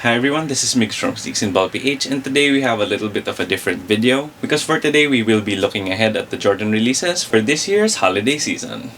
Hi everyone, this is Mix from Sneaks and Ball PH, and today we have a little bit of a different video because for today we will be looking ahead at the Jordan releases for this year's holiday season.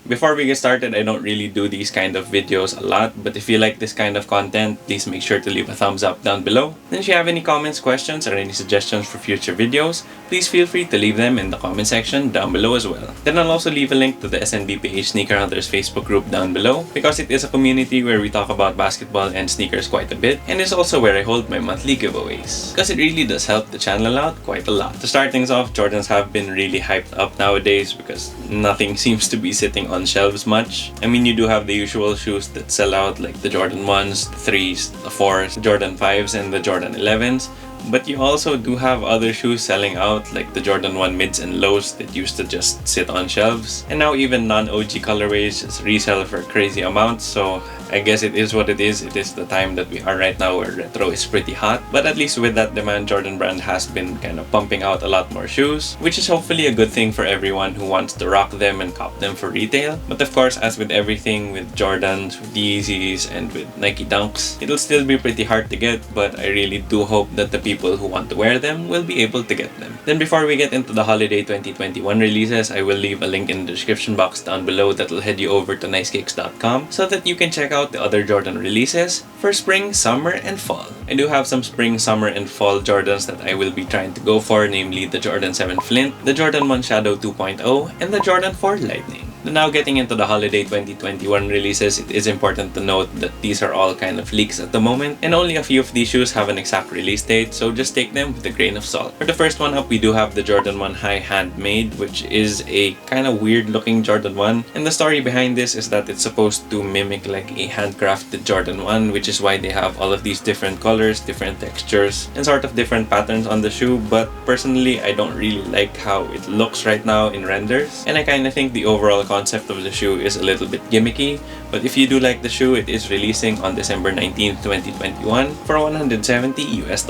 Before we get started, I don't really do these kind of videos a lot, but if you like this kind of content, please make sure to leave a thumbs up down below. And if you have any comments, questions, or any suggestions for future videos, please feel free to leave them in the comment section down below as well. Then I'll also leave a link to the SNBPH Sneaker Hunters Facebook group down below because it is a community where we talk about basketball and sneakers quite a bit, and it's also where I hold my monthly giveaways. Because it really does help the channel out quite a lot. To start things off, Jordans have been really hyped up nowadays because nothing seems to be sitting on shelves much. I mean, you do have the usual shoes that sell out like the Jordan 1s, the 3s, the 4s, the Jordan 5s, and the Jordan 11s. But you also do have other shoes selling out like the Jordan 1 mids and lows that used to just sit on shelves. And now even non-OG colorways just resell for crazy amounts, so I guess it is what it is. It is the time that we are right now where retro is pretty hot. But at least with that demand, Jordan brand has been kind of pumping out a lot more shoes, which is hopefully a good thing for everyone who wants to rock them and cop them for retail. But of course, as with everything with Jordans, with Yeezys, and with Nike Dunks, it'll still be pretty hard to get, but I really do hope that the people who want to wear them will be able to get them. Then before we get into the holiday 2021 releases, I will leave a link in the description box down below that will head you over to nicekicks.com so that you can check out the other Jordan releases for spring, summer, and fall. I do have some spring, summer, and fall Jordans that I will be trying to go for, namely the Jordan 7 Flint, the Jordan 1 Shadow 2.0, and the Jordan 4 Lightning. Now getting into the holiday 2021 releases, it is important to note that these are all kind of leaks at the moment, and only a few of these shoes have an exact release date, so just take them with a grain of salt. For the first one up, we do have the Jordan 1 High Handmade, which is a kind of weird looking Jordan 1, and the story behind this is that it's supposed to mimic like a handcrafted Jordan 1, which is why they have all of these different colors, different textures, and sort of different patterns on the shoe. But personally, I don't really like how it looks right now in renders, and I kind of think the overall concept of the shoe is a little bit gimmicky. But if you do like the shoe, it is releasing on December 19th, 2021 for $170 US.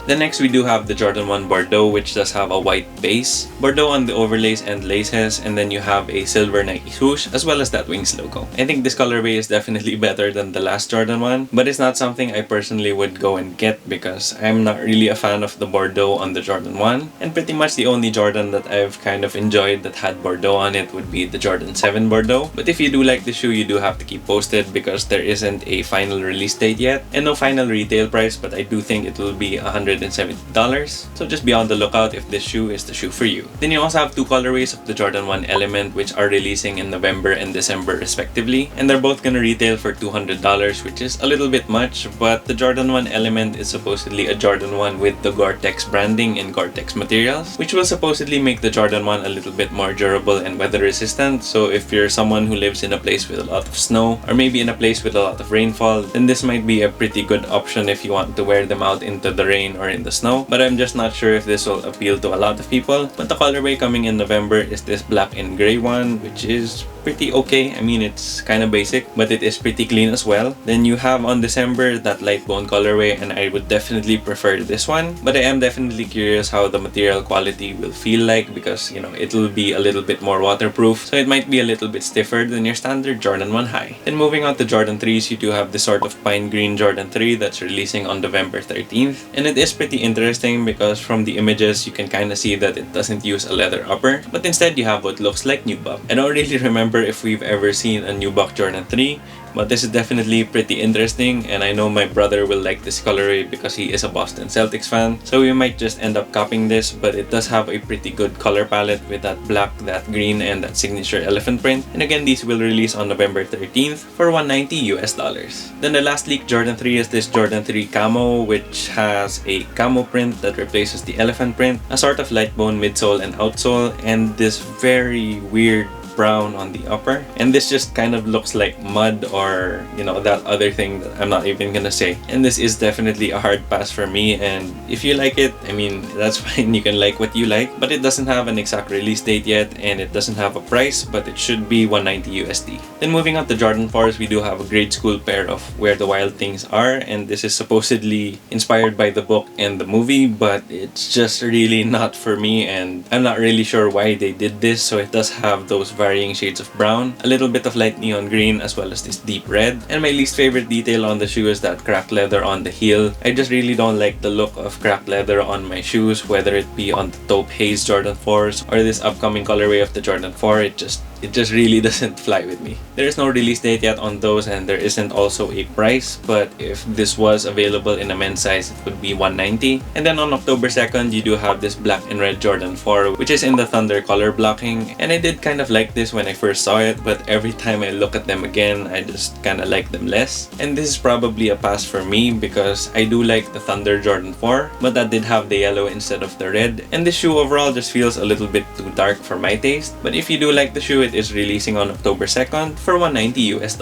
Then next we do have the Jordan 1 Bordeaux, which does have a white base, Bordeaux on the overlays and laces, and then you have a silver Nike swoosh as well as that Wings logo. I think this colorway is definitely better than the last Jordan 1, but it's not something I personally would go and get because I'm not really a fan of the Bordeaux on the Jordan 1, and pretty much the only Jordan that I've kind of enjoyed that had Bordeaux on it would be the Jordan 7 Bordeaux. But if you do like the shoe, you do have to keep posted because there isn't a final release date yet and no final retail price, but I do think it will be $170, so just be on the lookout if this shoe is the shoe for you. Then you also have two colorways of the Jordan 1 Element, which are releasing in November and December respectively, and they're both gonna retail for $200, which is a little bit much, but the Jordan 1 Element is supposedly a Jordan 1 with the Gore-Tex branding and Gore-Tex materials, which will supposedly make the Jordan 1 a little bit more durable and weather resistant. So if you're someone who lives in a place with a lot of snow, or maybe in a place with a lot of rainfall, then this might be a pretty good option if you want to wear them out into the rain or in the snow. But I'm just not sure if this will appeal to a lot of people. But the colorway coming in November is this black and gray one, which is pretty okay. I mean, it's kind of basic, but it is pretty clean as well. Then you have on December that light bone colorway, and I would definitely prefer this one, but I am definitely curious how the material quality will feel like because, you know, it'll be a little bit more waterproof, so it might be a little bit stiffer than your standard Jordan 1 High. Then moving on to Jordan 3s, you do have this sort of pine green Jordan 3 that's releasing on November 13th, and it is pretty interesting because from the images you can kind of see that it doesn't use a leather upper, but instead you have what looks like nubuck. I don't really remember if we've ever seen a nubuck Jordan 3, but this is definitely pretty interesting, and I know my brother will like this colorway because he is a Boston Celtics fan, so we might just end up copying this. But it does have a pretty good color palette with that black, that green, and that signature elephant print, and again these will release on November 13th for $190 US. Then the last leaked Jordan 3 is this Jordan 3 Camo, which has a camo print that replaces the elephant print, a sort of light bone midsole and outsole, and this very weird brown on the upper, and this just kind of looks like mud, or you know, that other thing that I'm not even gonna say. And this is definitely a hard pass for me, and if you like it, I mean, that's fine, you can like what you like, but it doesn't have an exact release date yet, and it doesn't have a price, but it should be 190 USD. Then moving on to Jordan 4s, we do have a grade school pair of Where the Wild Things Are, and this is supposedly inspired by the book and the movie, but it's just really not for me, and I'm not really sure why they did this. So it does have those varying shades of brown, a little bit of light neon green, as well as this deep red. And my least favorite detail on the shoe is that cracked leather on the heel. I just really don't like the look of cracked leather on my shoes, whether it be on the taupe haze Jordan 4s or this upcoming colorway of the Jordan 4. It just really doesn't fly with me. There is no release date yet on those, and there isn't also a price, but if this was available in a men's size, it would be 190. And then on October 2nd, you do have this black and red Jordan 4, which is in the Thunder color blocking, and I did kind of like this when I first saw it, but every time I look at them again, I just kind of like them less. And this is probably a pass for me because I do like the Thunder Jordan 4, but that did have the yellow instead of the red, and this shoe overall just feels a little bit too dark for my taste. But if you do like the shoe, it is releasing on October 2nd for $190 US.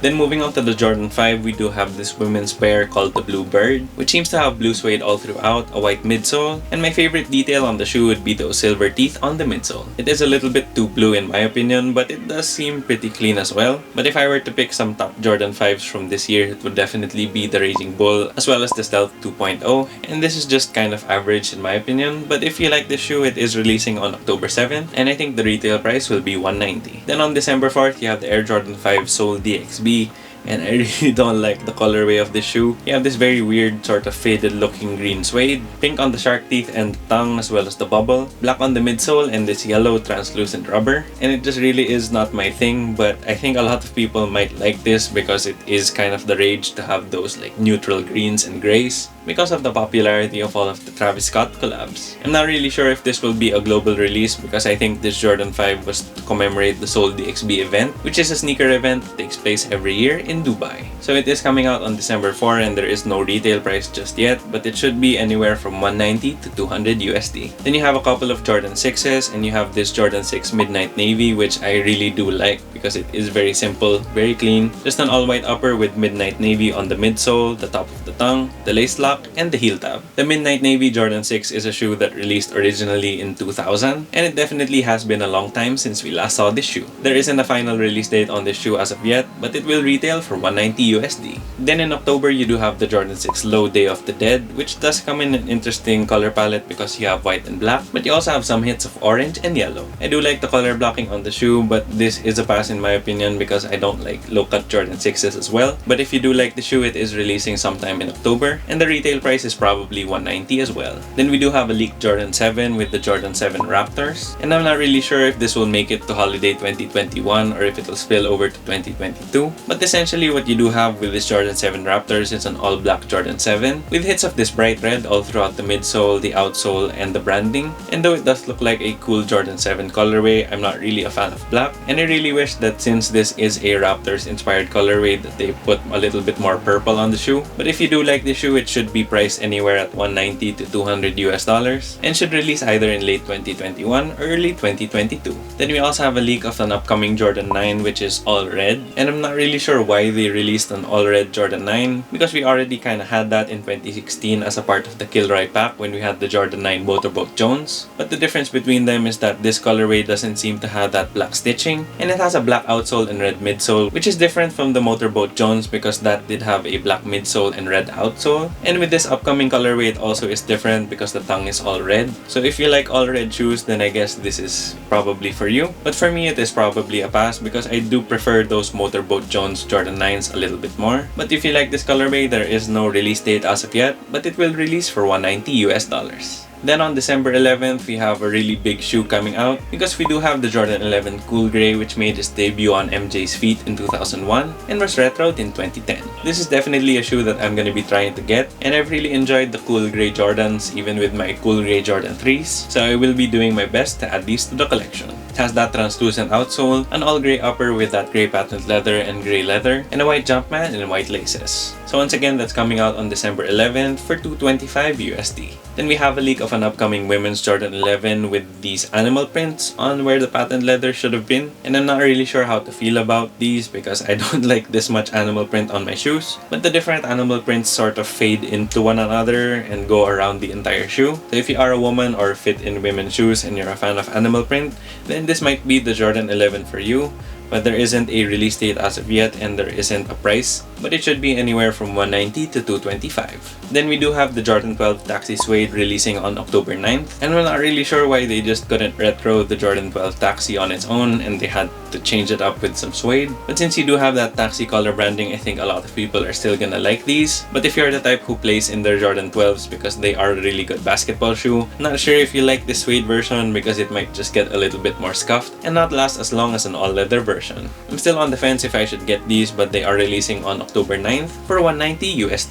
Then moving on to the Jordan 5, we do have this women's pair called the Blue Bird, which seems to have blue suede all throughout, a white midsole, and my favorite detail on the shoe would be those silver teeth on the midsole. It is a little bit too blue in my opinion, but it does seem pretty clean as well. But if I were to pick some top Jordan 5s from this year, it would definitely be the Raging Bull as well as the Stealth 2.0, and this is just kind of average in my opinion. But if you like this shoe, it is releasing on October 7th, and I think the retail price will be $190. Then on December 4th, you have the Air Jordan 5 Soul DXB, and I really don't like the colorway of this shoe. You have this very weird sort of faded looking green suede, pink on the shark teeth and tongue as well as the bubble, black on the midsole, and this yellow translucent rubber. And it just really is not my thing, but I think a lot of people might like this because it is kind of the rage to have those like neutral greens and grays because of the popularity of all of the Travis Scott collabs. I'm not really sure if this will be a global release because I think this Jordan 5 was to commemorate the Soul DXB event, which is a sneaker event that takes place every year in Dubai. So it is coming out on December 4, and there is no retail price just yet, but it should be anywhere from 190 to 200 USD. Then you have a couple of Jordan 6s, and you have this Jordan 6 Midnight Navy, which I really do like because it is very simple, very clean, just an all-white upper with Midnight Navy on the midsole, the top of the tongue, the lace lock, and the heel tab. The Midnight Navy Jordan 6 is a shoe that released originally in 2000, and it definitely has been a long time since we last saw this shoe. There isn't a final release date on this shoe as of yet, but it will retail for 190 USD. Then in October, you do have the Jordan 6 Low Day of the Dead, which does come in an interesting color palette because you have white and black, but you also have some hits of orange and yellow. I do like the color blocking on the shoe, but this is a pass in my opinion because I don't like low-cut Jordan 6s as well. But if you do like the shoe, it is releasing sometime in October, and the retail price is probably 190 as well. Then we do have a leaked Jordan 7 with the Jordan 7 Raptors, and I'm not really sure if this will make it to holiday 2021 or if it will spill over to 2022. But essentially what you do have with this Jordan 7 Raptors is an all-black Jordan 7 with hits of this bright red all throughout the midsole, the outsole, and the branding. And though it does look like a cool Jordan 7 colorway, I'm not really a fan of black, and I really wish that since this is a Raptors inspired colorway that they put a little bit more purple on the shoe. But if you do like the shoe, it should be priced anywhere at 190 to 200 US dollars and should release either in late 2021 or early 2022. Then we also have a leak of an upcoming Jordan 9 which is all red, and I'm not really sure why they released an all red Jordan 9 because we already kind of had that in 2016 as a part of the Kilroy pack when we had the Jordan 9 Motorboat Jones. But the difference between them is that this colorway doesn't seem to have that black stitching, and it has a black outsole and red midsole, which is different from the Motorboat Jones because that did have a black midsole and red outsole. And with this upcoming colorway, it also is different because the tongue is all red. So if you like all red shoes, then I guess this is probably for you. But for me, it is probably a pass because I do prefer those Motorboat Jones Jordan 9s a little bit more. But if you like this colorway, there is no release date as of yet, but it will release for 190 US dollars. Then on December 11th, we have a really big shoe coming out because we do have the Jordan 11 Cool Grey, which made its debut on MJ's feet in 2001 and was retroed in 2010. This is definitely a shoe that I'm going to be trying to get, and I've really enjoyed the Cool Grey Jordans even with my Cool Grey Jordan 3s, so I will be doing my best to add these to the collection. It has that translucent outsole, an all grey upper with that grey patent leather and grey leather, and a white Jumpman and white laces. So once again, that's coming out on December 11th for $225 USD. Then we have a leak of an upcoming women's Jordan 11 with these animal prints on where the patent leather should have been. And I'm not really sure how to feel about these because I don't like this much animal print on my shoes. But the different animal prints sort of fade into one another and go around the entire shoe. So if you are a woman or fit in women's shoes and you're a fan of animal print, then this might be the Jordan 11 for you. But there isn't a release date as of yet and there isn't a price, but it should be anywhere from $190 to $225. Then we do have the Jordan 12 Taxi Suede releasing on October 9th, and we're not really sure why they just couldn't retro the Jordan 12 Taxi on its own and they had to change it up with some suede. But since you do have that Taxi color branding, I think a lot of people are still gonna like these. But if you're the type who plays in their Jordan 12s because they are a really good basketball shoe, not sure if you like the suede version because it might just get a little bit more scuffed and not last as long as an all-leather version. I'm still on the fence if I should get these, but they are releasing on October 9th for $190 US.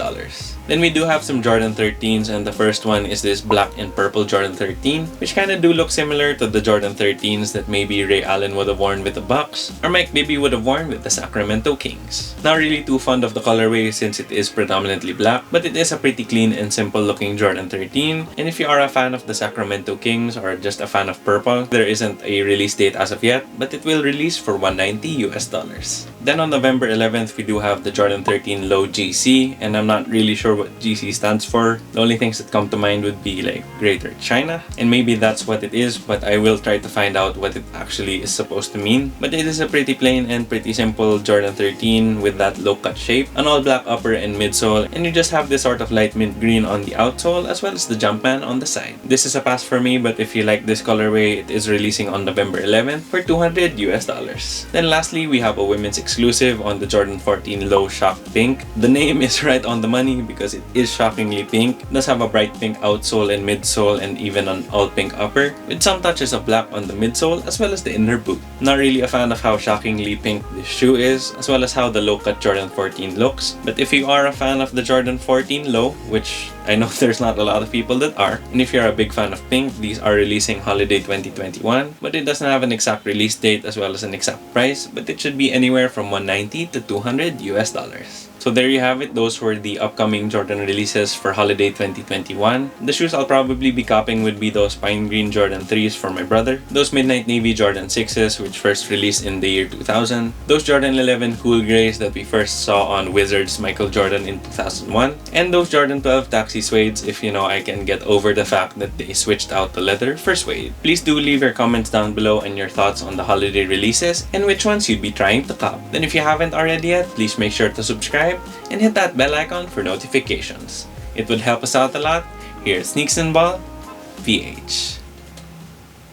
Then we do have some Jordan 13s, and the first one is this black and purple Jordan 13, which kind of do look similar to the Jordan 13s that maybe Ray Allen would have worn with the Bucks, or Mike Bibby would have worn with the Sacramento Kings. Not really too fond of the colorway since it is predominantly black, but it is a pretty clean and simple looking Jordan 13, and if you are a fan of the Sacramento Kings or just a fan of purple, there isn't a release date as of yet, but it will release for $190 US. Then on November 11th, we do have the Jordan 13 Low GC, and I'm not really sure what GC stands for. The only things that come to mind would be like Greater China, and maybe that's what it is, but I will try to find out what it actually is supposed to mean. But it is a pretty plain and pretty simple Jordan 13 with that low cut shape, an all black upper and midsole, and you just have this sort of light mint green on the outsole as well as the Jumpman on the side. This is a pass for me, but if you like this colorway, it is releasing on November 11th for $200 US. Then lastly, we have a women's exclusive on the Jordan 14 Low Shock Pink. The name is right on the money because it is shockingly pink. It does have a bright pink outsole and midsole and even an all pink upper with some touches of black on the midsole as well as the inner boot. Not really a fan of how shockingly pink this shoe is as well as how the low cut Jordan 14 looks. But if you are a fan of the Jordan 14 Low, which I know there's not a lot of people that are, and if you're a big fan of pink, these are releasing holiday 2021, but it doesn't have an exact release date as well as an exact price, but it should be anywhere from $190 to $200 US. So there you have it. Those were the upcoming Jordan releases for holiday 2021. The shoes I'll probably be copying would be those pine green Jordan 3s for my brother, those midnight navy Jordan 6s which first released in the year 2000, those Jordan 11 cool grays that we first saw on Wizards Michael Jordan in 2001, and those Jordan 12 Taxi Suedes if I can get over the fact that they switched out the leather for suede. Please do leave your comments down below and your thoughts on the holiday releases and which ones you'd be trying to cop. Then if you haven't already yet, please make sure to subscribe and hit that bell icon for notifications. It would help us out a lot. Here at Sneaks and Ball, VH.